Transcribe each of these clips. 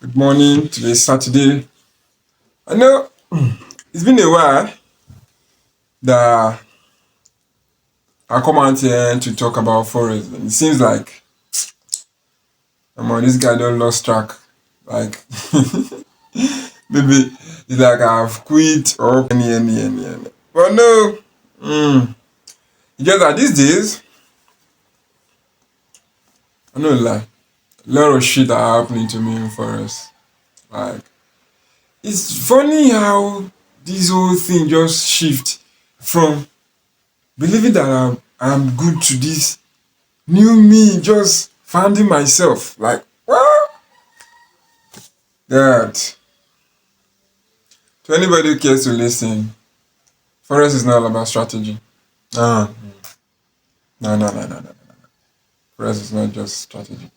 Good morning. Today's Saturday. I know it's been a while that I come out here to talk about Forex. And it seems like this guy don't lost track. Like maybe it's like I've quit or any. But no, it's just that these days, I know like a lot of shit are happening to me in Forex. Like it's funny how this whole thing just shift from believing that I'm good to this new me just finding myself like what that to anybody who cares to listen. Forest is not all about strategy. Ah, no. Forest is not just strategy.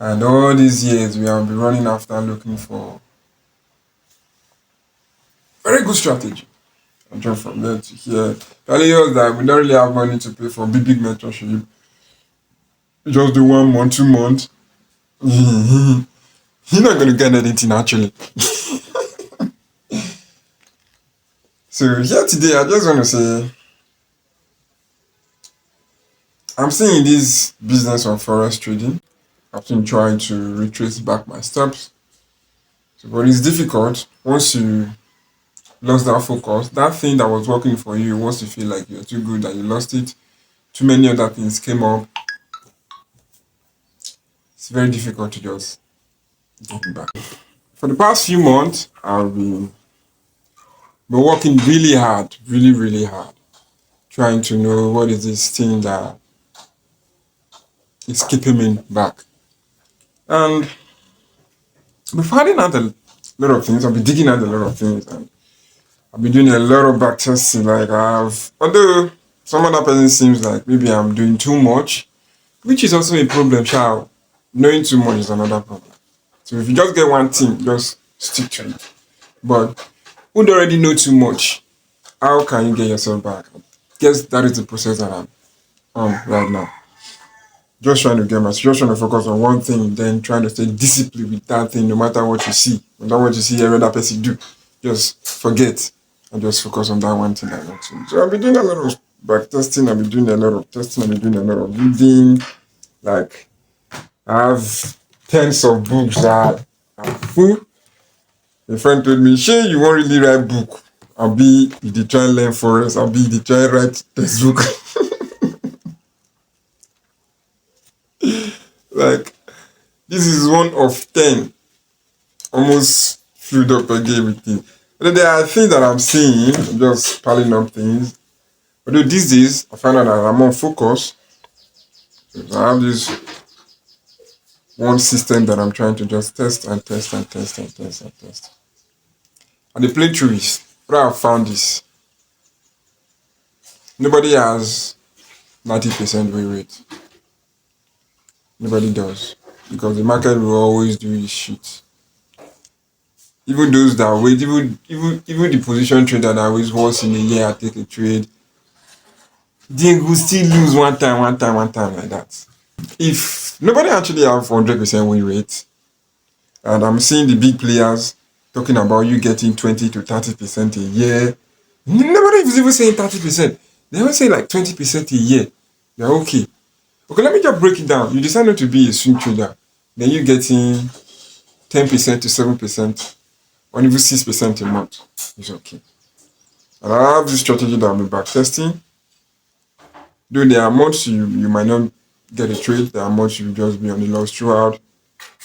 And all these years we have been running after looking for very good strategy. And jump from there to here. Telling us that we don't really have money to pay for big mentorship. We just do 1 month, 2 months. You're not gonna get anything actually. So here today I just wanna say I'm still in this business of forex trading. I've been trying to retrace back my steps. So, but it's difficult once you lost that focus. That thing that was working for you, once you feel like you're too good that you lost it, too many other things came up. It's very difficult to just get it back. For the past few months, I've been working really hard, really hard, trying to know what is this thing that is keeping me back. And I've been finding out a lot of things. I've been digging out a lot of things. And I've been doing a lot of back testing. Although some other person seems like maybe I'm doing too much, which is also a problem, child. Knowing too much is another problem. So if you just get one thing, just stick to it. But who don't already know too much, how can you get yourself back? Guess that is the process that I'm on right now. Just trying to just trying to focus on one thing, then trying to stay disciplined with that thing, no matter what you see. No matter what you see every other person do, just forget and just focus on that one thing I want to. So I've been doing a lot of back testing, I've been doing a lot of testing, I've been doing a lot of reading. Like I have tens of books that are full. A friend told me, Shay, you won't really write book. I'll be the try and learn forest, I'll be the try and write textbook. Like this is one of 10. Almost filled up again with things. But there are things that I'm seeing, I'm just piling up things. Although these days, I find out that I'm on focus. So I have this one system that I'm trying to just test and test and test and test and test. And the playthrough is, what I have found is, nobody has 90% win rate. Nobody does. Because the market will always do its shit. Even those that wait, even the position trader that always once in a year I take a trade, they will still lose one time like that. If nobody actually have 100% win rate, and I'm seeing the big players talking about you getting 20 to 30% a year, nobody is even saying 30%. They always say like 20% a year. They're okay. Okay, let me just break it down. You decide not to be a swing trader, then you getting 10% to 7%, or even 6% a month. It's okay. And I have this strategy that I'm back testing. Though there are months you might not get a trade, there are months you will just be on the loss throughout.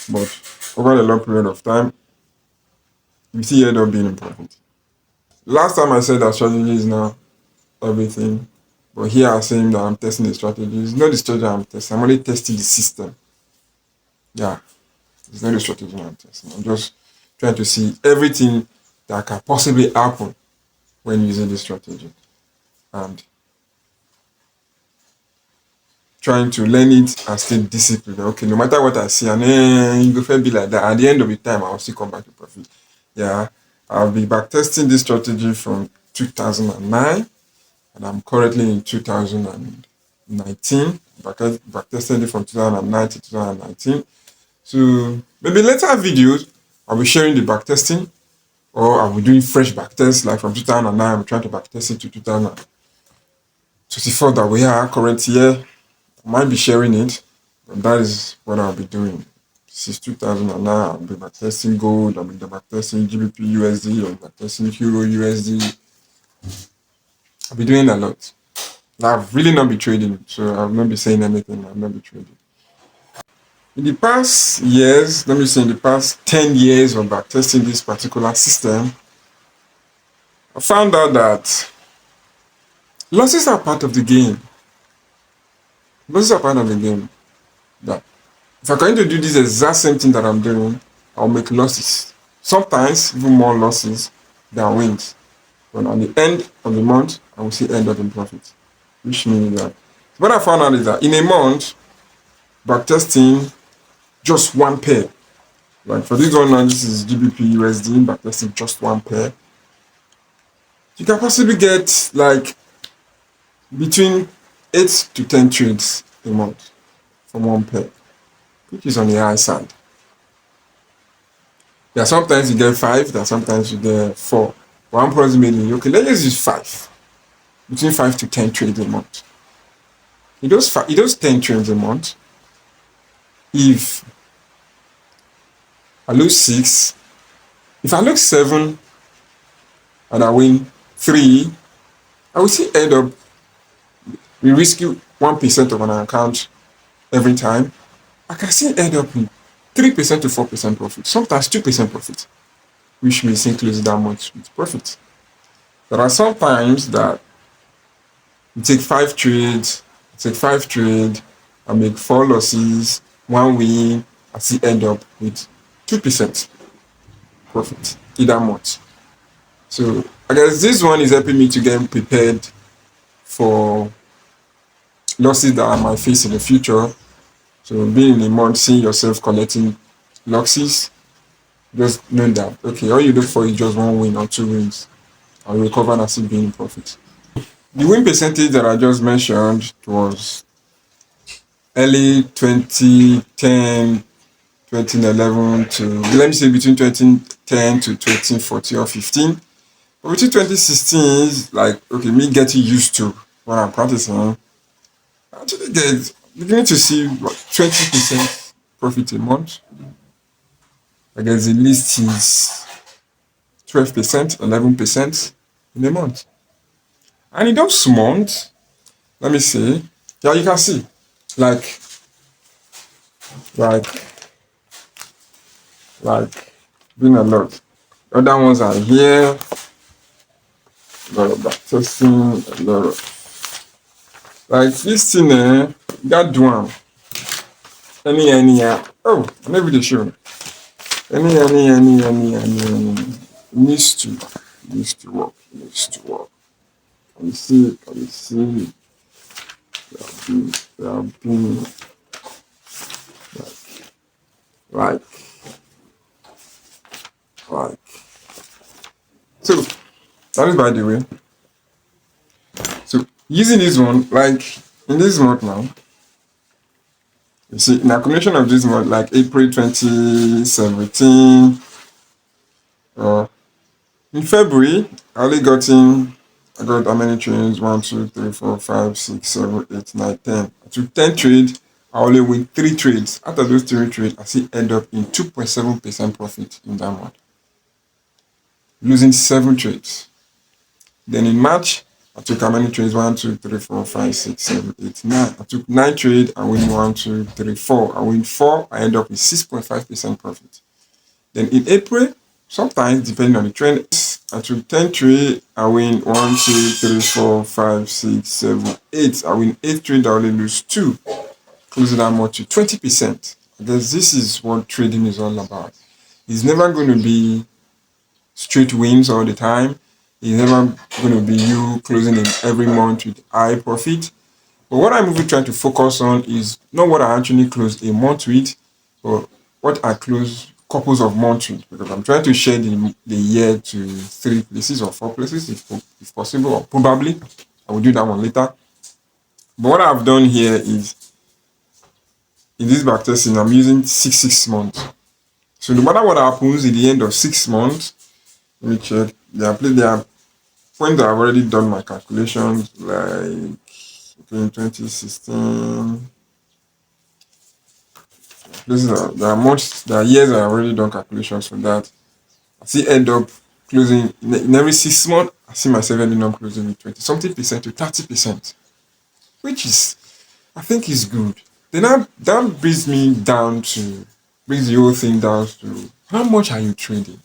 But over a long period of time, you see it up being important. Last time I said that strategy is now everything. But here I'm saying that I'm testing the strategy. It's not the strategy I'm testing. I'm only testing the system. Yeah. It's not the strategy I'm testing. I'm just trying to see everything that can possibly happen when using this strategy. And trying to learn it and stay disciplined. Okay, no matter what I see, and you go fair be like that. At the end of the time, I'll still come back to profit. Yeah, I'll be back testing this strategy from 2009, and I'm currently in 2019. Back testing it from 2009 to 2019. So maybe later videos, I'll be sharing the backtesting, or I'll be doing fresh backtest like from 2009. I'm trying to backtest it to 2024 that we are current year. I might be sharing it, but that is what I'll be doing. Since 2009, I'll be backtesting gold, I'll be backtesting GBP USD, I'll be backtesting Euro USD. I'll be doing a lot. I've really not been trading, so I'll not be saying anything. I'll not be trading. In the past years, let me say in the past 10 years of backtesting this particular system, I found out that losses are part of the game. Losses are part of the game. That if I'm going to do this exact same thing that I'm doing, I'll make losses. Sometimes even more losses than wins. But at the end of the month, I will see end up in profit. Which means that what I found out is that in a month, backtesting just one pair. Like for this one now, this is GBP USD, backtesting just one pair. You can possibly get like between 8 to 10 trades a month from one pair, which is on the high side. There are sometimes you get 5, there are sometimes you get 4. One approximately, okay, let's use 5. Between 5 to 10 trades a month. In those 10 trades a month, if I lose 6, if I lose 7 and I win 3, I will still end up we risk 1% of an account every time. I can still end up in 3% to 4% profit, sometimes 2% profit, which means includes that much with profit. There are some times that you take 5 trades, I make 4 losses, 1 win, I still end up with 2% profit either month. So I guess this one is helping me to get prepared for losses that I might face in the future. So being in a month, seeing yourself collecting losses, just know that okay, all you look for is just 1 win or 2 wins, and recover and still being in profit. The win percentage that I just mentioned was early 2010, 2011 to let me say between 2010 to 2014 or 15. But between 2016 is like okay, me getting used to what I'm practicing. I actually get beginning to see what 20% profit a month. I guess the least is 12%, 11% in a month. And in those months, let me see, yeah, you can see, like, like, like, doing a lot. Other ones are here, a lot of back testing, a lot of, like, this thing, that one, oh, maybe they show. Needs to work, needs to work. Can you see, they have been like, like. So that is by the way. So using this one, like in this month now, you see in accumulation of this month, like April 2017, in February, I got how many trades? 1, 2, 3, 4, 5, 6, 7, 8, 9, 10. I took 10 trades. I only win 3 trades. Out of those 3 trades, I still end up in 2.7% profit in that month, losing 7 trades. Then in March, I took how many trades? 1, 2, 3, 4, 5, 6, 7, 8, 9. I took 9 trades. I win 1, 2, 3, 4. I win 4. I end up with 6.5% profit. Then in April, sometimes depending on the trend, I took 10 trades. I win 1, 2, 3, 4, 5, 6, 7, 8. I win 8 trades. I only lose 2, closing that more to 20%. I guess this is what trading is all about. It's never going to be straight wins all the time. It's never going to be you closing in every month with high profit. But what I'm really trying to focus on is not what I actually close a month with, but what I close couples of months with, because I'm trying to share the year to 3 places or 4 places if possible, or probably I will do that one later. But what I've done here is in this backtesting, I'm using 6 months. So no matter what happens in the end of 6 months, let me check. There are points that I've already done my calculations, like in 2016. There are months, there are years I've already done calculations for that. I see end up closing in every 6 months. I see myself ending up closing with 20 something percent to 30%, which is I think is good. Then that brings the whole thing down to how much are you trading?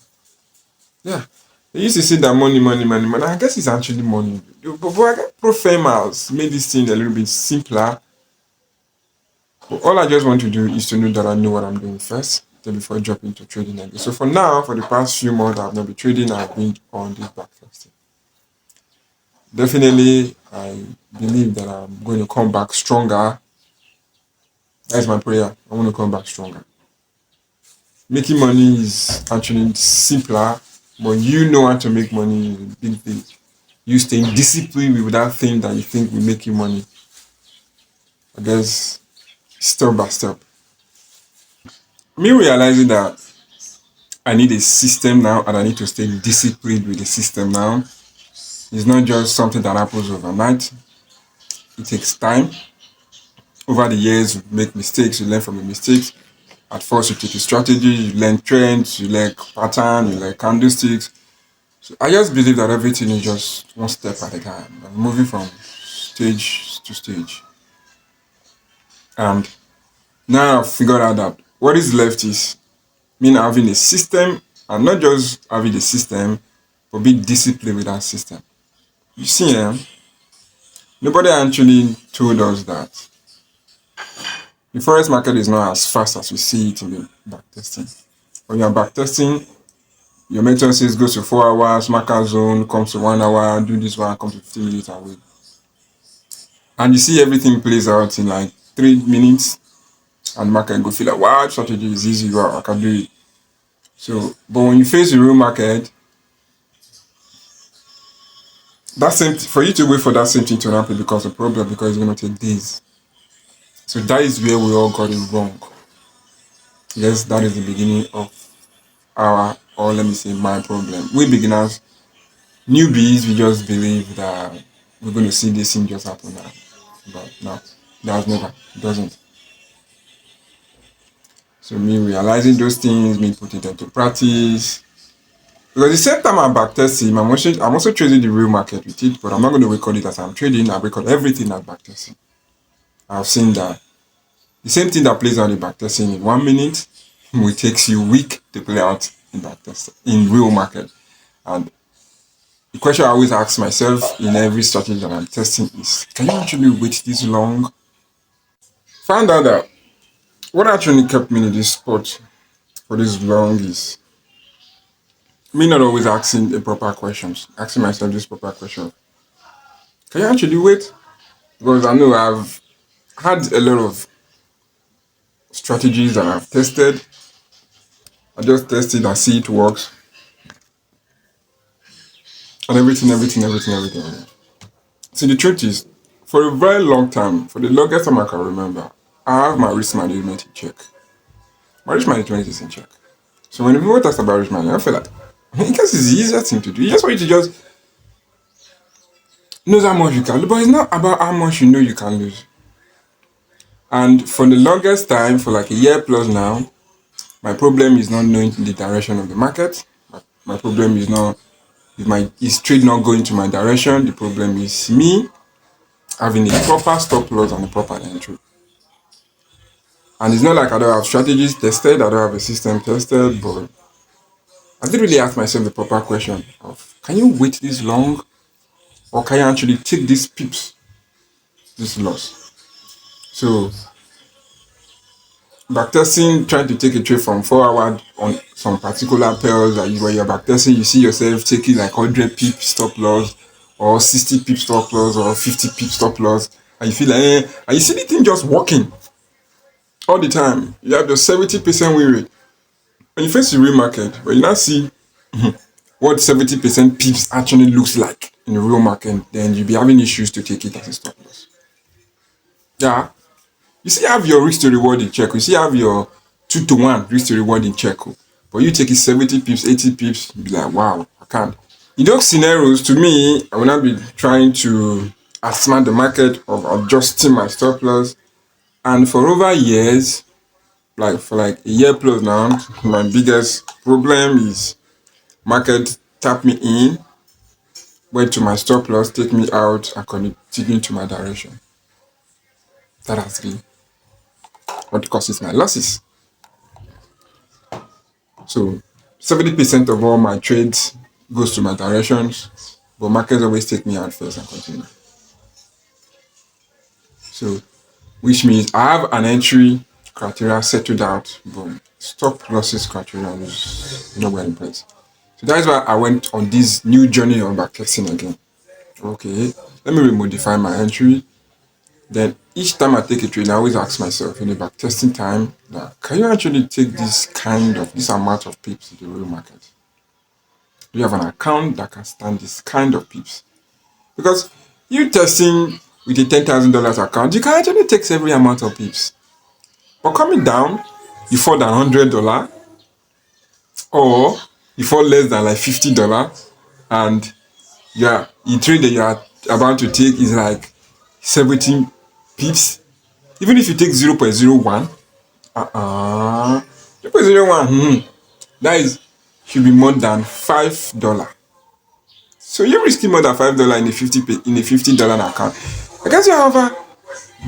Yeah. They used to say that money, money, money, money. I guess it's actually money. But I guess Pro Firmas made this thing a little bit simpler. But all I just want to do is to know that I know what I'm doing first, then before I jump into trading again. So for now, for the past few months, I've not been trading. I've been on this backtesting. Definitely, I believe that I'm going to come back stronger. That's my prayer. I want to come back stronger. Making money is actually simpler, but you know how to make money is a big thing. You staying disciplined with that thing that you think will make you money. I guess step by step. Me realizing that I need a system now and I need to stay disciplined with the system now. It's not just something that happens overnight. It takes time. Over the years, you make mistakes, you learn from the mistakes. At first, you take a strategy, you learn trends, you learn pattern, you learn candlesticks. So I just believe that everything is just one step at a time. I'm moving from stage to stage. And now I've figured out that what is left is mean having a system and not just having a system, but be disciplined with that system. You see, nobody actually told us that the forex market is not as fast as we see it in the backtesting. When you're backtesting, your mentor says go to 4 hours, marker zone, comes to 1 hour, do this one, come to 15 minutes away. And you see everything plays out in like 3 minutes, and the market go feel like wow, strategy is easy, wow, I can do it. So, but when you face the real market, that same for you to wait for that same thing to happen becomes a problem because it's gonna take days. So that is where we all got it wrong. Yes, that is the beginning of our, or let me say my problem. We beginners, newbies, we just believe that we're going to see this thing just happen now. But no, that's never, it doesn't. So me realizing those things, me putting them to practice. Because the same time I'm backtesting, I'm also trading the real market with it, but I'm not going to record it as I'm trading. I record everything as backtesting. I've seen that the same thing that plays out in backtesting in 1 minute will takes you a week to play out in backtesting in real market. And the question I always ask myself in every strategy that I'm testing is, can you actually wait this long? Found out that what actually kept me in this sport for this long is me not always asking the proper questions, asking myself this proper question. Can you actually wait? Because I know I've had a lot of strategies that I've tested. I just test it and see it works and everything. See, the truth is, for a very long time, for the longest time I can remember, I have my risk management in check. My risk management is in check. So when people talk about risk management, I feel like I guess it's the easiest thing to do. You just want you to just know how much you can lose, but it's not about how much you know you can lose. And for the longest time, for like a year plus now, my problem is not knowing the direction of the market. My problem is not is trade not going to my direction. The problem is me having a proper stop loss and a proper entry. And it's not like I don't have strategies tested, I don't have a system tested, but I didn't really ask myself the proper question of can you wait this long or can you actually take these pips, this loss? So backtesting, trying to take a trade from 4 hours on some particular pairs that where you're backtesting, you see yourself taking like 100 pip stop loss or 60 pip stop loss or 50 pip stop loss, and you feel like and you see the thing just working all the time. You have your 70% win rate. When you face the real market, but you now see what 70% pips actually looks like in the real market, then you'll be having issues to take it as a stop loss. Yeah. You see, have your risk to reward in check. You see, have your 2 to 1 risk to reward in check. But you take it 70 pips, 80 pips, be like, wow, I can't. In those scenarios, to me, I will not be trying to outsmart the market or adjusting my stop loss. And for over years, like for like a year plus now, my biggest problem is market tap me in, went to my stop loss, take me out, and continue to my direction. That has been what causes my losses. So 70% of all my trades goes to my directions, but markets always take me out first and continue. So which means I have an entry criteria settled out, but stop losses criteria is nowhere in place. So that is why I went on this new journey of backtesting again. Okay, let me remodify my entry. Then each time I take a trade, I always ask myself in the backtesting time, that can you actually take this amount of pips in the real market? Do you have an account that can stand this kind of pips? Because you testing with a $10,000 account, you can actually take every amount of pips. But coming down, you fall down $100, or you fall less than like $50, and the trade that you are about to take is like 17 pips. Even if you take 0.01, 0.01, that is should be more than $5. So you're risking more than $5 in a $50 account. I guess you're over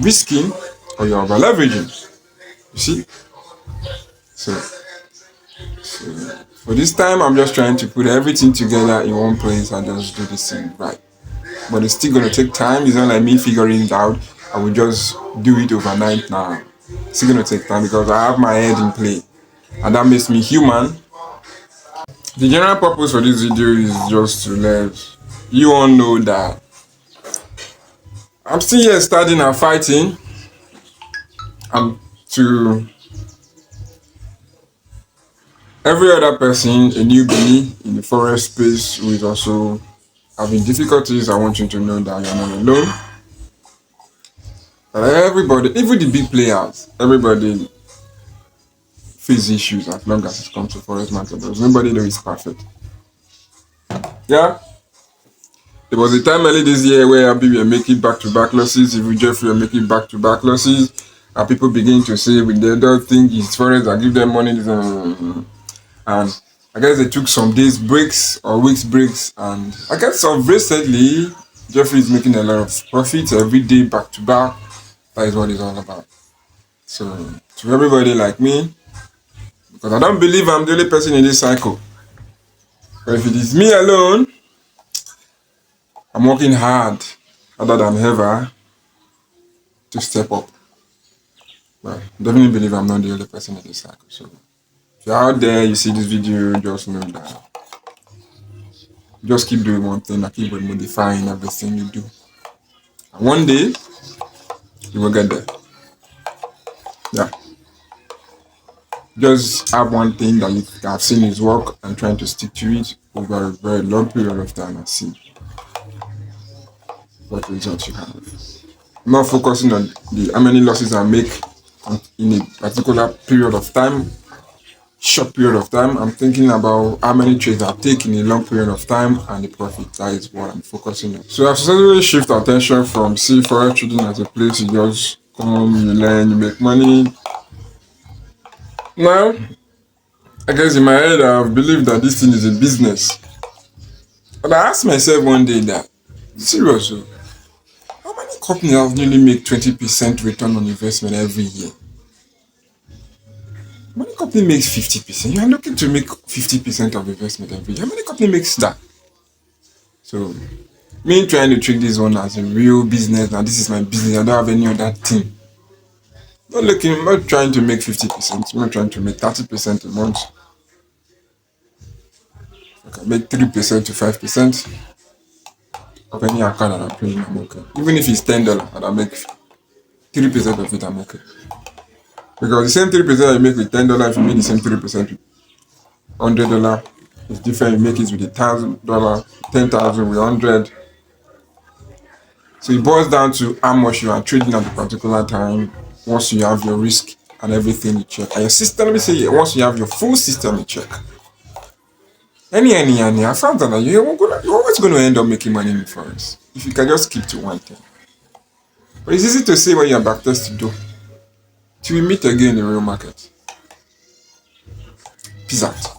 risking or you're over leveraging. You see? So for this time, I'm just trying to put everything together in one place and just do this thing right. But it's still gonna take time. It's not like me figuring it out. I will just do it overnight now. It's still gonna take time because I have my head in play, and that makes me human. The general purpose for this video is just to let you all know that I'm still here studying and fighting. And to every other person, a newbie in the Forex space who is also having difficulties, I want you to know that you're not alone. Everybody, even the big players, everybody face issues as long as it comes to Forex market. There's nobody that is perfect. Yeah. There was a time early this year where Abi were making back-to-back losses, even Jeffrey were making back-to-back losses, and people begin to say, "With they don't think it's Forex that give them money." And I guess they took some days breaks or weeks breaks, and I guess of recently, Jeffrey is making a lot of profits every day back to back. That is what it's all about. So to everybody like me, because I don't believe I'm the only person in this cycle. But if it is me alone, I'm working hard, harder than ever, to step up. But I definitely believe I'm not the only person in this cycle. So if you're out there, you see this video, just know that just keep doing one thing and keep modifying everything you do. And one day, you will get there. Yeah. Just have one thing that you have seen is work and trying to stick to it over a very long period of time and see what results you have. I'm not focusing on how many losses I make in a particular period of time, short period of time. I'm thinking about how many trades I take in a long period of time and the profit. That is what I'm focusing on. So I've successfully shift attention from Forex trading as a place you just come, you learn, you make money. Now, I guess in my head I've believed that this thing is a business. But I asked myself one day that, seriously, how many companies have nearly make 20% return on investment every year? How many company makes 50%? You are looking to make 50% of investment every year. How many company makes that? So, me trying to treat this one as a real business. Now, this is my business. I don't have any other thing. I'm not trying to make 50%. I'm not trying to make 30% a month. I can make 3% to 5% of any account that I'm trading, I'm okay. Even if it's $10 and I make 3% of it, I'm okay. Because the same 3% you make with $10, if you make the same 3% with $100, it's different. You make it with $1,000, 10,000 with 100. So it boils down to how much you are trading at a particular time once you have your risk and everything in check. And your system, let me say, once you have your full system in check. Any, I found out that you're always going to end up making money in forex if you can just keep to one thing. But it's easy to say when you're backtested though. Till we meet again in the real market. Peace out.